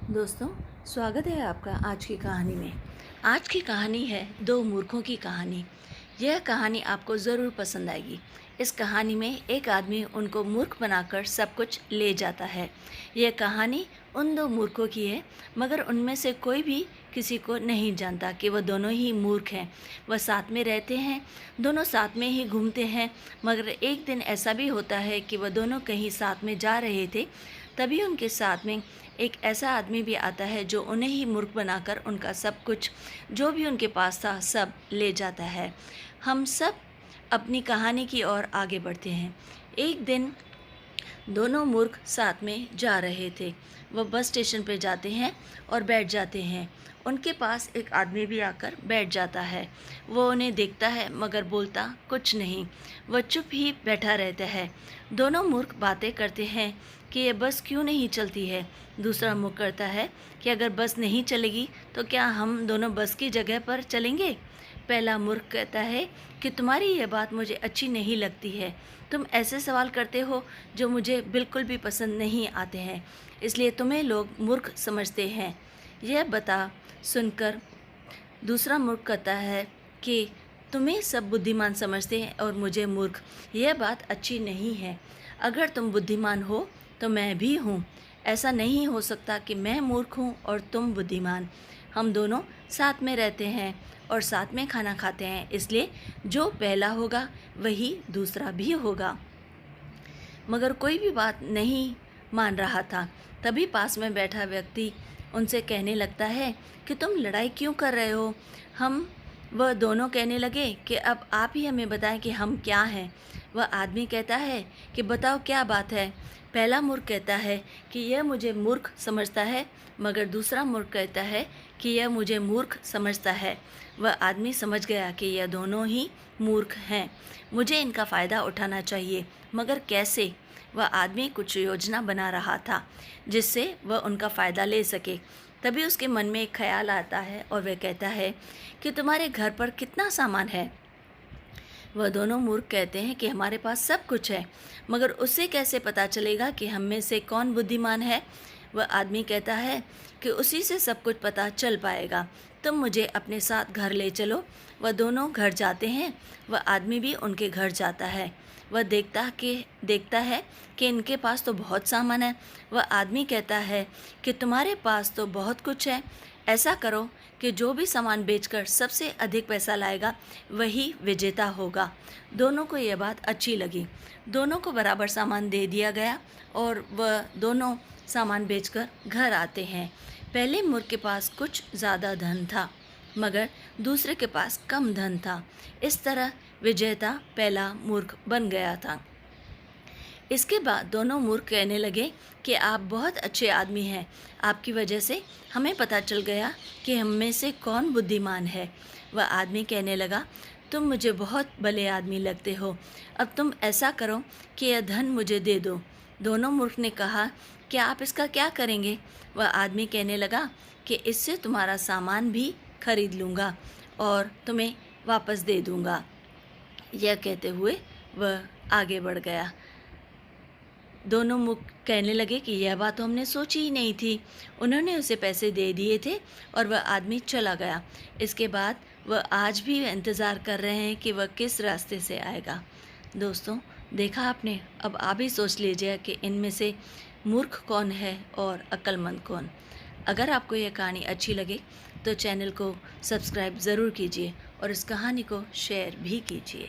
दोस्तों, स्वागत है आपका आज की कहानी में। आज की कहानी है दो मूर्खों की कहानी। यह कहानी आपको ज़रूर पसंद आएगी। इस कहानी में एक आदमी उनको मूर्ख बनाकर सब कुछ ले जाता है। यह कहानी उन दो मूर्खों की है, मगर उनमें से कोई भी किसी को नहीं जानता कि वह दोनों ही मूर्ख हैं। वह साथ में रहते हैं, दोनों साथ में ही घूमते हैं, मगर एक दिन ऐसा भी होता है कि वह दोनों कहीं साथ में जा रहे थे। तभी उनके साथ में एक ऐसा आदमी भी आता है जो उन्हें ही मूर्ख बनाकर उनका सब कुछ जो भी उनके पास था सब ले जाता है। हम सब अपनी कहानी की ओर आगे बढ़ते हैं। एक दिन दोनों मूर्ख साथ में जा रहे थे। वह बस स्टेशन पर जाते हैं और बैठ जाते हैं। उनके पास एक आदमी भी आकर बैठ जाता है। वो उन्हें देखता है मगर बोलता कुछ नहीं। वह चुप ही बैठा रहता है। दोनों मूर्ख बातें करते हैं कि यह बस क्यों नहीं चलती है। दूसरा मूर्ख करता है कि अगर बस नहीं चलेगी तो क्या हम दोनों बस की जगह पर चलेंगे। पहला मूर्ख कहता है कि तुम्हारी यह बात मुझे अच्छी नहीं लगती है। तुम ऐसे सवाल करते हो जो मुझे बिल्कुल भी पसंद नहीं आते हैं, इसलिए तुम्हें लोग मूर्ख समझते हैं। यह बता सुनकर दूसरा मूर्ख कहता है कि तुम्हें सब बुद्धिमान समझते हैं और मुझे मूर्ख। यह बात अच्छी नहीं है। अगर तुम बुद्धिमान हो तो मैं भी हूँ। ऐसा नहीं हो सकता कि मैं मूर्ख हूँ और तुम बुद्धिमान। हम दोनों साथ में रहते हैं और साथ में खाना खाते हैं, इसलिए जो पहला होगा वही दूसरा भी होगा। मगर कोई भी बात नहीं मान रहा था। तभी पास में बैठा व्यक्ति उनसे कहने लगता है कि तुम लड़ाई क्यों कर रहे हो। वह दोनों कहने लगे कि अब आप ही हमें बताएं कि हम क्या हैं। वह आदमी कहता है कि बताओ क्या बात है। पहला मूर्ख कहता है कि यह मुझे मूर्ख समझता है, मगर दूसरा मूर्ख कहता है कि यह मुझे मूर्ख समझता है। वह आदमी समझ गया कि यह दोनों ही मूर्ख हैं। मुझे इनका फ़ायदा उठाना चाहिए, मगर कैसे। वह आदमी कुछ योजना बना रहा था जिससे वह उनका फ़ायदा ले सके। तभी उसके मन में एक ख्याल आता है और वह कहता है कि तुम्हारे घर पर कितना सामान है। वह दोनों मूर्ख कहते हैं कि हमारे पास सब कुछ है, मगर उससे कैसे पता चलेगा कि हम में से कौन बुद्धिमान है। वह आदमी कहता है कि उसी से सब कुछ पता चल पाएगा। तुम मुझे अपने साथ घर ले चलो। वह दोनों घर जाते हैं। वह आदमी भी उनके घर जाता है। वह देखता है कि इनके पास तो बहुत सामान है। वह आदमी कहता है कि तुम्हारे पास तो बहुत कुछ है। ऐसा करो कि जो भी सामान बेचकर सबसे अधिक पैसा लाएगा वही विजेता होगा। दोनों को यह बात अच्छी लगी। दोनों को बराबर सामान दे दिया गया और वह दोनों सामान बेचकर घर आते हैं। पहले मूर्ख के पास कुछ ज़्यादा धन था, मगर दूसरे के पास कम धन था। इस तरह विजेता पहला मूर्ख बन गया था। इसके बाद दोनों मूर्ख कहने लगे कि आप बहुत अच्छे आदमी हैं। आपकी वजह से हमें पता चल गया कि हम में से कौन बुद्धिमान है। वह आदमी कहने लगा, तुम मुझे बहुत भले आदमी लगते हो। अब तुम ऐसा करो कि यह धन मुझे दे दो। दोनों मूर्ख ने कहा कि आप इसका क्या करेंगे। वह आदमी कहने लगा कि इससे तुम्हारा सामान भी खरीद लूँगा और तुम्हें वापस दे दूँगा। यह कहते हुए वह आगे बढ़ गया। दोनों मुख कहने लगे कि यह बात तो हमने सोची ही नहीं थी। उन्होंने उसे पैसे दे दिए थे और वह आदमी चला गया। इसके बाद वह आज भी इंतज़ार कर रहे हैं कि वह किस रास्ते से आएगा। दोस्तों, देखा आपने। अब आप ही सोच लीजिए कि इनमें से मूर्ख कौन है और अक्लमंद कौन। अगर आपको यह कहानी अच्छी लगे तो चैनल को सब्सक्राइब ज़रूर कीजिए और इस कहानी को शेयर भी कीजिए।